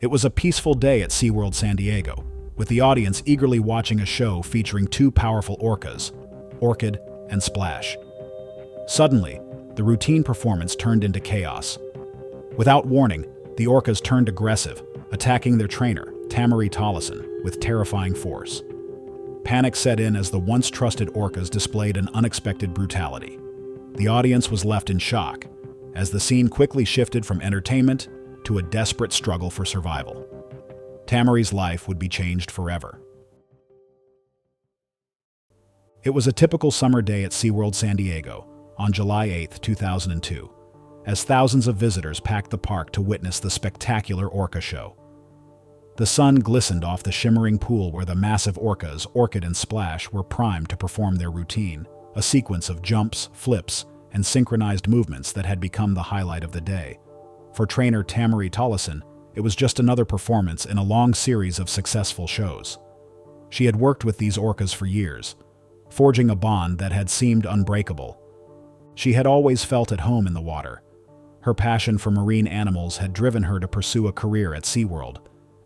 It was a peaceful day at SeaWorld San Diego, with the audience eagerly watching a show featuring two powerful orcas, Orchid and Splash. Suddenly, the routine performance turned into chaos. Without warning, the orcas turned aggressive, attacking their trainer, Tamarie Tollison, with terrifying force. Panic set in as the once trusted orcas displayed an unexpected brutality. The audience was left in shock, as the scene quickly shifted from entertainment to a desperate struggle for survival. Tamarie's life would be changed forever. It was a typical summer day at SeaWorld San Diego on July 8, 2002, as thousands of visitors packed the park to witness the spectacular orca show. The sun glistened off the shimmering pool where the massive orcas, Orchid and Splash, were primed to perform their routine, a sequence of jumps, flips, and synchronized movements that had become the highlight of the day. For trainer Tamarie Tollison, it was just another performance in a long series of successful shows. She had worked with these orcas for years, forging a bond that had seemed unbreakable. She had always felt at home in the water. Her passion for marine animals had driven her to pursue a career at SeaWorld,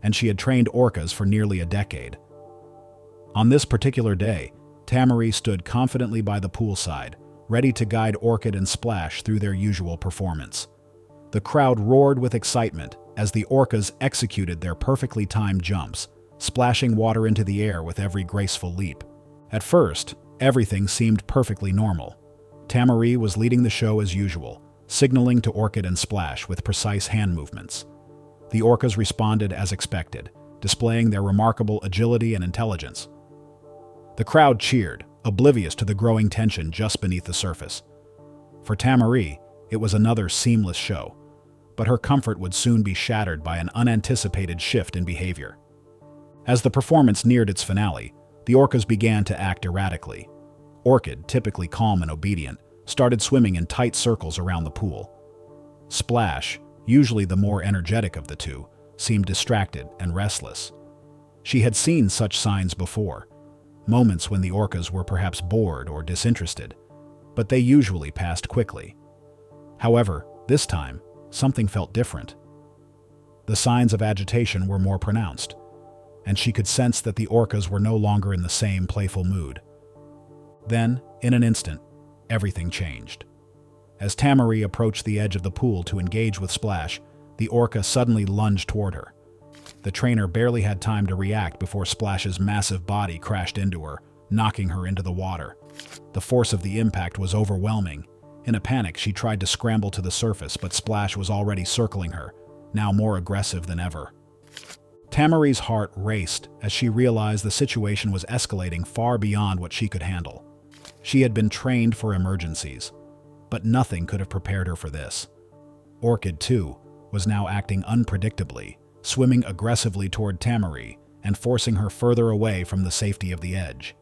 and she had trained orcas for nearly a decade. On this particular day, Tamarie stood confidently by the poolside, ready to guide Orchid and Splash through their usual performance. The crowd roared with excitement as the orcas executed their perfectly timed jumps, splashing water into the air with every graceful leap. At first, everything seemed perfectly normal. Tamarie was leading the show as usual, signaling to Orchid and Splash with precise hand movements. The orcas responded as expected, displaying their remarkable agility and intelligence. The crowd cheered, oblivious to the growing tension just beneath the surface. For Tamarie, it was another seamless show, but her comfort would soon be shattered by an unanticipated shift in behavior. As the performance neared its finale, the orcas began to act erratically. Orchid, typically calm and obedient, started swimming in tight circles around the pool. Splash, usually the more energetic of the two, seemed distracted and restless. She had seen such signs before, moments when the orcas were perhaps bored or disinterested, but they usually passed quickly. However, this time, something felt different. The signs of agitation were more pronounced, and she could sense that the orcas were no longer in the same playful mood. Then, in an instant, everything changed. As Tamarie approached the edge of the pool to engage with Splash, the orca suddenly lunged toward her. The trainer barely had time to react before Splash's massive body crashed into her, knocking her into the water. The force of the impact was overwhelming. In a panic, she tried to scramble to the surface, but Splash was already circling her, now more aggressive than ever. Tamarie's heart raced as she realized the situation was escalating far beyond what she could handle. She had been trained for emergencies, but nothing could have prepared her for this. Orchid, too, was now acting unpredictably, swimming aggressively toward Tamarie and forcing her further away from the safety of the edge.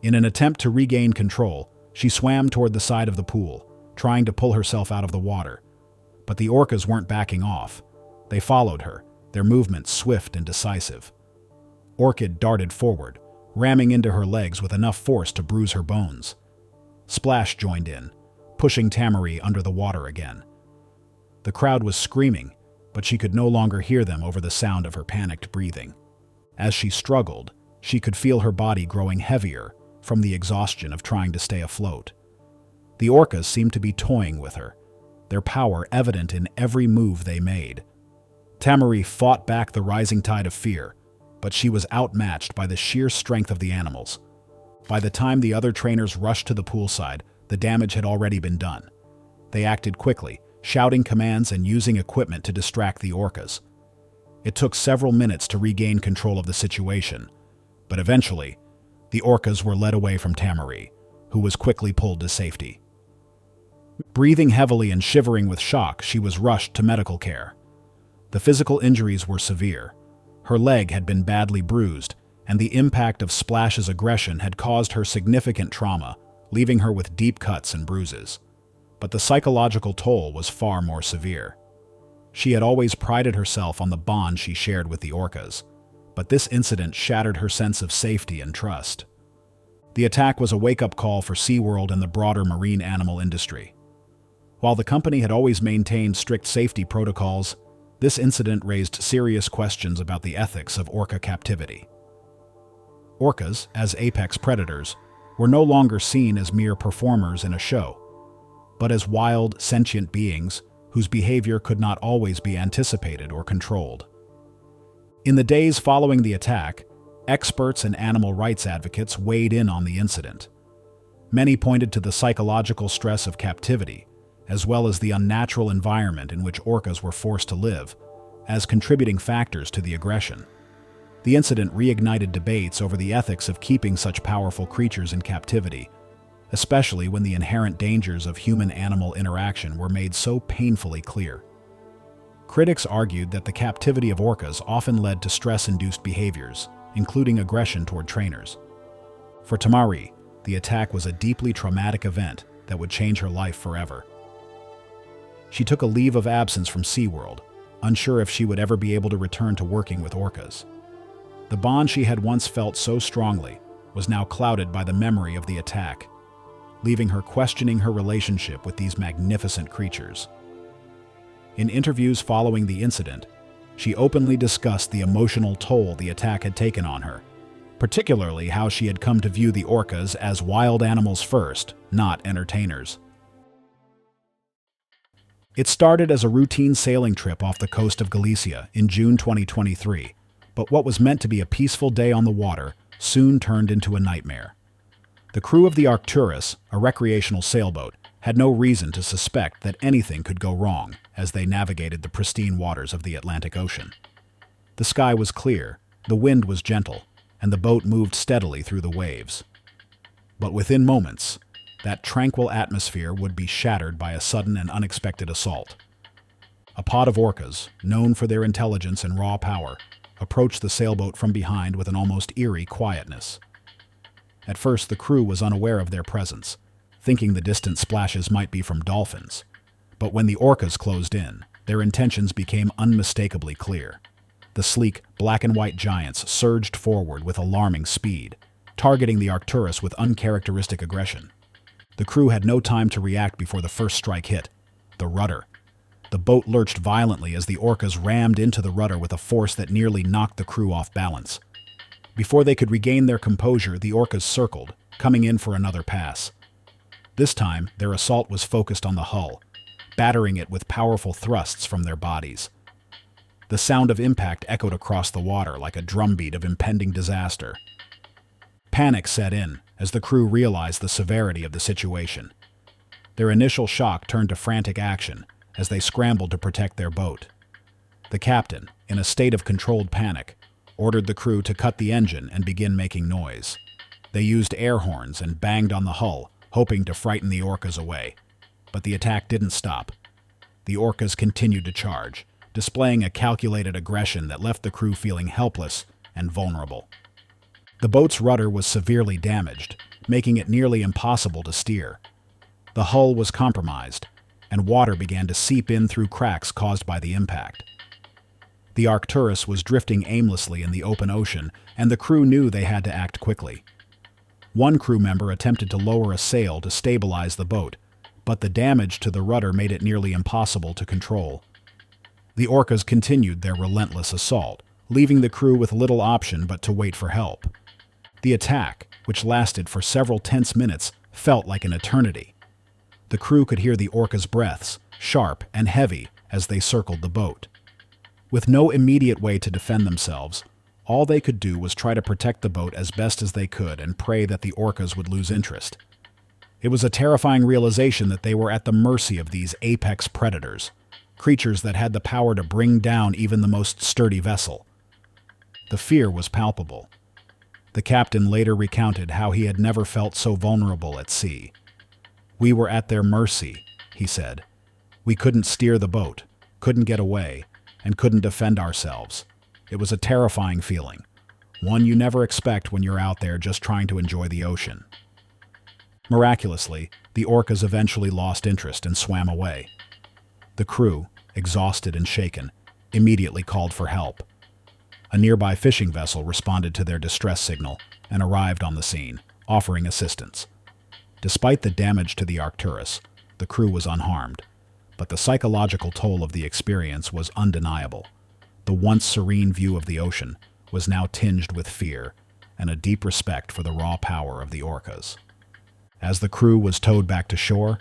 In an attempt to regain control, she swam toward the side of the pool, trying to pull herself out of the water. But the orcas weren't backing off. They followed her, their movements swift and decisive. Orchid darted forward, ramming into her legs with enough force to bruise her bones. Splash joined in, pushing Tamarie under the water again. The crowd was screaming, but she could no longer hear them over the sound of her panicked breathing. As she struggled, she could feel her body growing heavier from the exhaustion of trying to stay afloat. The orcas seemed to be toying with her, their power evident in every move they made. Tamarie fought back the rising tide of fear, but she was outmatched by the sheer strength of the animals. By the time the other trainers rushed to the poolside, the damage had already been done. They acted quickly, shouting commands and using equipment to distract the orcas. It took several minutes to regain control of the situation, but eventually, the orcas were led away from Tamarie, who was quickly pulled to safety. Breathing heavily and shivering with shock, she was rushed to medical care. The physical injuries were severe. Her leg had been badly bruised, and the impact of Splash's aggression had caused her significant trauma, leaving her with deep cuts and bruises. But the psychological toll was far more severe. She had always prided herself on the bond she shared with the orcas, but this incident shattered her sense of safety and trust. The attack was a wake-up call for SeaWorld and the broader marine animal industry. While the company had always maintained strict safety protocols, This incident raised serious questions about the ethics of orca captivity. Orcas, as apex predators, were no longer seen as mere performers in a show, but as wild, sentient beings whose behavior could not always be anticipated or controlled. In the days following the attack, experts and animal rights advocates weighed in on the incident. Many pointed to the psychological stress of captivity, as well as the unnatural environment in which orcas were forced to live, as contributing factors to the aggression. The incident reignited debates over the ethics of keeping such powerful creatures in captivity, especially when the inherent dangers of human-animal interaction were made so painfully clear. Critics argued that the captivity of orcas often led to stress-induced behaviors, including aggression toward trainers. For Tamarie, the attack was a deeply traumatic event that would change her life forever. She took a leave of absence from SeaWorld, unsure if she would ever be able to return to working with orcas. The bond she had once felt so strongly was now clouded by the memory of the attack, leaving her questioning her relationship with these magnificent creatures. In interviews following the incident, she openly discussed the emotional toll the attack had taken on her, particularly how she had come to view the orcas as wild animals first, not entertainers. It started as a routine sailing trip off the coast of Galicia in June 2023, but what was meant to be a peaceful day on the water soon turned into a nightmare. The crew of the Arcturus, a recreational sailboat, had no reason to suspect that anything could go wrong as they navigated the pristine waters of the Atlantic Ocean. The sky was clear, the wind was gentle, and the boat moved steadily through the waves. But within moments, that tranquil atmosphere would be shattered by a sudden and unexpected assault. A pod of orcas, known for their intelligence and raw power, approached the sailboat from behind with an almost eerie quietness. At first, the crew was unaware of their presence, thinking the distant splashes might be from dolphins. But when the orcas closed in, their intentions became unmistakably clear. The sleek, black-and-white giants surged forward with alarming speed, targeting the Arcturus with uncharacteristic aggression. The crew had no time to react before the first strike hit: the rudder. The boat lurched violently as the orcas rammed into the rudder with a force that nearly knocked the crew off balance. Before they could regain their composure, the orcas circled, coming in for another pass. This time, their assault was focused on the hull, battering it with powerful thrusts from their bodies. The sound of impact echoed across the water like a drumbeat of impending disaster. Panic set in as the crew realized the severity of the situation. Their initial shock turned to frantic action as they scrambled to protect their boat. The captain, in a state of controlled panic, ordered the crew to cut the engine and begin making noise. They used air horns and banged on the hull, hoping to frighten the orcas away. But the attack didn't stop. The orcas continued to charge, displaying a calculated aggression that left the crew feeling helpless and vulnerable. The boat's rudder was severely damaged, making it nearly impossible to steer. The hull was compromised, and water began to seep in through cracks caused by the impact. The Arcturus was drifting aimlessly in the open ocean, and the crew knew they had to act quickly. One crew member attempted to lower a sail to stabilize the boat, but the damage to the rudder made it nearly impossible to control. The orcas continued their relentless assault, leaving the crew with little option but to wait for help. The attack, which lasted for several tense minutes, felt like an eternity. The crew could hear the orcas' breaths, sharp and heavy, as they circled the boat. With no immediate way to defend themselves, all they could do was try to protect the boat as best as they could and pray that the orcas would lose interest. It was a terrifying realization that they were at the mercy of these apex predators, creatures that had the power to bring down even the most sturdy vessel. The fear was palpable. The captain later recounted how he had never felt so vulnerable at sea. "We were at their mercy," he said. "We couldn't steer the boat, couldn't get away, and couldn't defend ourselves. It was a terrifying feeling, one you never expect when you're out there just trying to enjoy the ocean." Miraculously, the orcas eventually lost interest and swam away. The crew, exhausted and shaken, immediately called for help. A nearby fishing vessel responded to their distress signal and arrived on the scene, offering assistance. Despite the damage to the Arcturus, the crew was unharmed, but the psychological toll of the experience was undeniable. The once serene view of the ocean was now tinged with fear and a deep respect for the raw power of the orcas. As the crew was towed back to shore,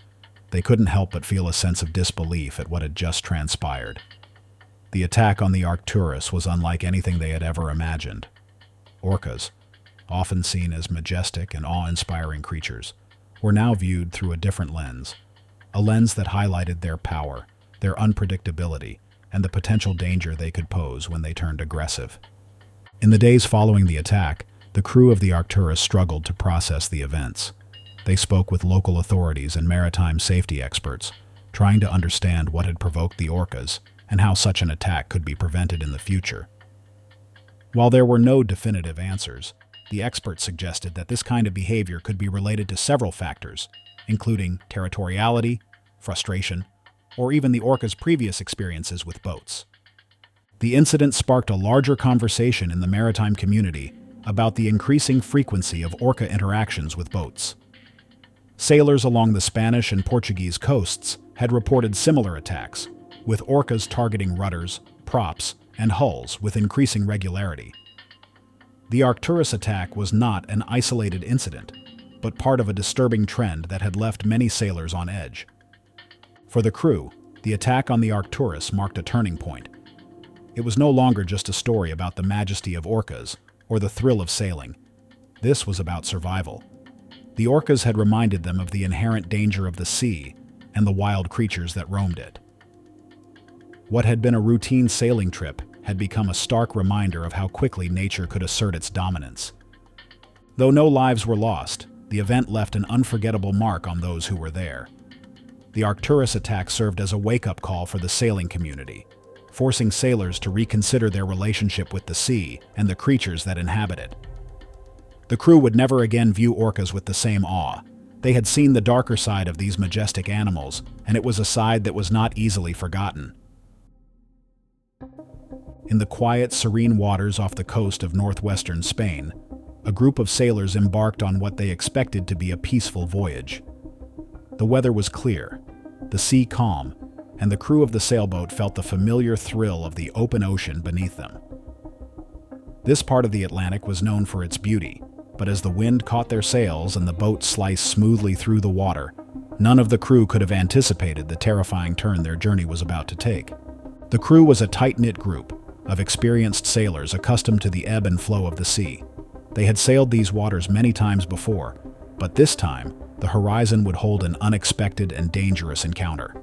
they couldn't help but feel a sense of disbelief at what had just transpired. The attack on the Arcturus was unlike anything they had ever imagined. Orcas, often seen as majestic and awe-inspiring creatures, were now viewed through a different lens, a lens that highlighted their power, their unpredictability, and the potential danger they could pose when they turned aggressive. In the days following the attack, the crew of the Arcturus struggled to process the events. They spoke with local authorities and maritime safety experts, trying to understand what had provoked the orcas and how such an attack could be prevented in the future. While there were no definitive answers, the experts suggested that this kind of behavior could be related to several factors, including territoriality, frustration, or even the orcas' previous experiences with boats. The incident sparked a larger conversation in the maritime community about the increasing frequency of orca interactions with boats. Sailors along the Spanish and Portuguese coasts had reported similar attacks, with orcas targeting rudders, props, and hulls with increasing regularity. The Arcturus attack was not an isolated incident, but part of a disturbing trend that had left many sailors on edge. For the crew, the attack on the Arcturus marked a turning point. It was no longer just a story about the majesty of orcas or the thrill of sailing. This was about survival. The orcas had reminded them of the inherent danger of the sea and the wild creatures that roamed it. What had been a routine sailing trip had become a stark reminder of how quickly nature could assert its dominance. Though no lives were lost, the event left an unforgettable mark on those who were there. The Arcturus attack served as a wake-up call for the sailing community, forcing sailors to reconsider their relationship with the sea and the creatures that inhabit it. The crew would never again view orcas with the same awe. They had seen the darker side of these majestic animals, and it was a side that was not easily forgotten. In the quiet, serene waters off the coast of northwestern Spain, a group of sailors embarked on what they expected to be a peaceful voyage. The weather was clear, the sea calm, and the crew of the sailboat felt the familiar thrill of the open ocean beneath them. This part of the Atlantic was known for its beauty, but as the wind caught their sails and the boat sliced smoothly through the water, none of the crew could have anticipated the terrifying turn their journey was about to take. The crew was a tight-knit group of experienced sailors accustomed to the ebb and flow of the sea. They had sailed these waters many times before, but this time, the horizon would hold an unexpected and dangerous encounter.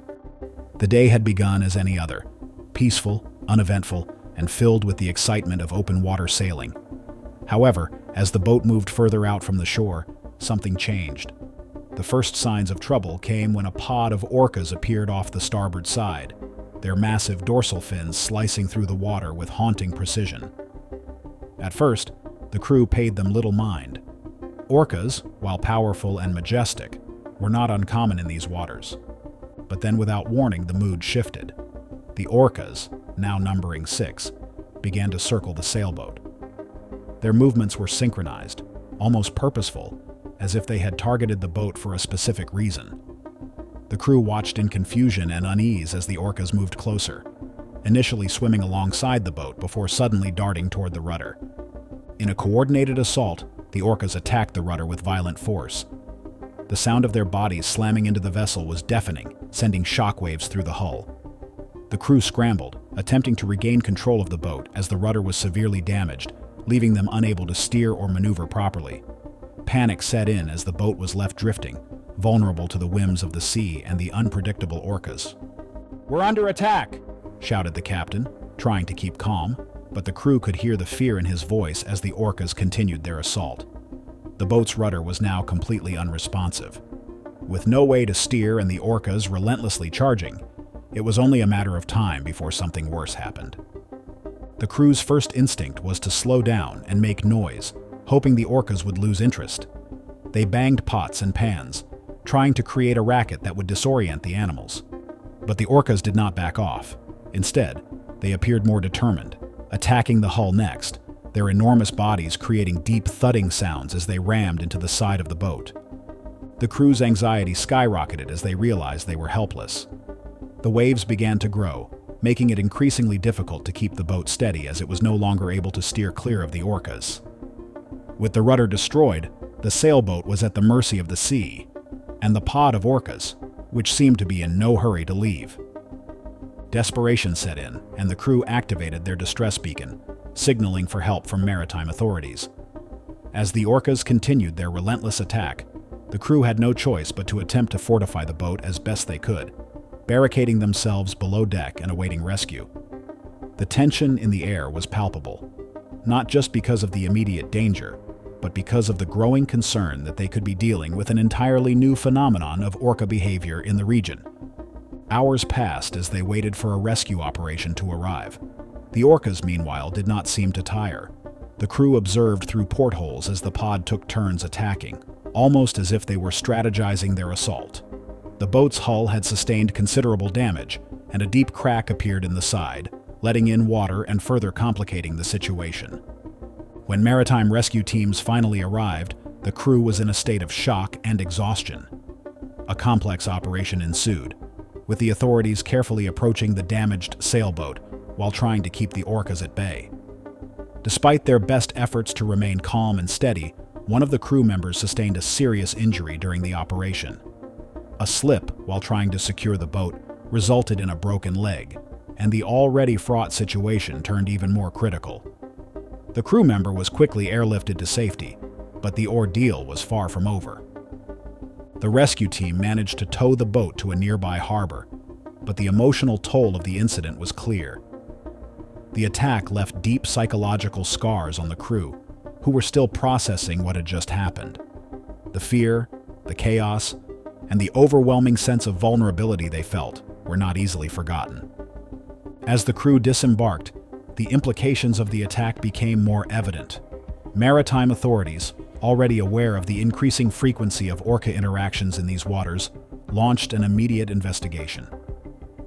The day had begun as any other, peaceful, uneventful, and filled with the excitement of open water sailing. However, as the boat moved further out from the shore, something changed. The first signs of trouble came when a pod of orcas appeared off the starboard side, their massive dorsal fins slicing through the water with haunting precision. At first, the crew paid them little mind. Orcas, while powerful and majestic, were not uncommon in these waters. But then without warning, the mood shifted. The orcas, now numbering 6, began to circle the sailboat. Their movements were synchronized, almost purposeful, as if they had targeted the boat for a specific reason. The crew watched in confusion and unease as the orcas moved closer, initially swimming alongside the boat before suddenly darting toward the rudder. In a coordinated assault, the orcas attacked the rudder with violent force. The sound of their bodies slamming into the vessel was deafening, sending shockwaves through the hull. The crew scrambled, attempting to regain control of the boat as the rudder was severely damaged, leaving them unable to steer or maneuver properly. Panic set in as the boat was left drifting, vulnerable to the whims of the sea and the unpredictable orcas. "We're under attack!" shouted the captain, trying to keep calm, but the crew could hear the fear in his voice as the orcas continued their assault. The boat's rudder was now completely unresponsive. With no way to steer and the orcas relentlessly charging, it was only a matter of time before something worse happened. The crew's first instinct was to slow down and make noise, hoping the orcas would lose interest. They banged pots and pans, trying to create a racket that would disorient the animals. But the orcas did not back off. Instead, they appeared more determined, attacking the hull next, their enormous bodies creating deep thudding sounds as they rammed into the side of the boat. The crew's anxiety skyrocketed as they realized they were helpless. The waves began to grow, making it increasingly difficult to keep the boat steady as it was no longer able to steer clear of the orcas. With the rudder destroyed, the sailboat was at the mercy of the sea and the pod of orcas, which seemed to be in no hurry to leave. Desperation set in, and the crew activated their distress beacon, signaling for help from maritime authorities. As the orcas continued their relentless attack, the crew had no choice but to attempt to fortify the boat as best they could, barricading themselves below deck and awaiting rescue. The tension in the air was palpable, not just because of the immediate danger, but because of the growing concern that they could be dealing with an entirely new phenomenon of orca behavior in the region. Hours passed as they waited for a rescue operation to arrive. The orcas, meanwhile, did not seem to tire. The crew observed through portholes as the pod took turns attacking, almost as if they were strategizing their assault. The boat's hull had sustained considerable damage, and a deep crack appeared in the side, letting in water and further complicating the situation. When maritime rescue teams finally arrived, the crew was in a state of shock and exhaustion. A complex operation ensued, with the authorities carefully approaching the damaged sailboat while trying to keep the orcas at bay. Despite their best efforts to remain calm and steady, one of the crew members sustained a serious injury during the operation. A slip while trying to secure the boat resulted in a broken leg, and the already fraught situation turned even more critical. The crew member was quickly airlifted to safety, but the ordeal was far from over. The rescue team managed to tow the boat to a nearby harbor, but the emotional toll of the incident was clear. The attack left deep psychological scars on the crew, who were still processing what had just happened. The fear, the chaos, and the overwhelming sense of vulnerability they felt were not easily forgotten. As the crew disembarked, the implications of the attack became more evident. Maritime authorities, already aware of the increasing frequency of orca interactions in these waters, launched an immediate investigation.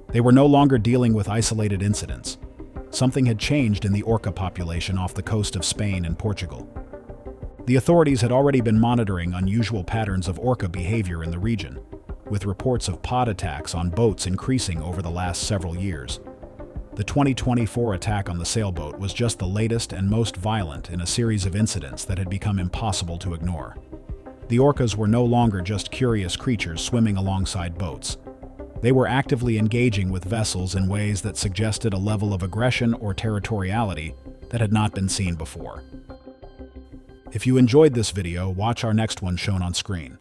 They were no longer dealing with isolated incidents. Something had changed in the orca population off the coast of Spain and Portugal. The authorities had already been monitoring unusual patterns of orca behavior in the region, with reports of pod attacks on boats increasing over the last several years. The 2024 attack on the sailboat was just the latest and most violent in a series of incidents that had become impossible to ignore. The orcas were no longer just curious creatures swimming alongside boats. They were actively engaging with vessels in ways that suggested a level of aggression or territoriality that had not been seen before. If you enjoyed this video, watch our next one shown on screen.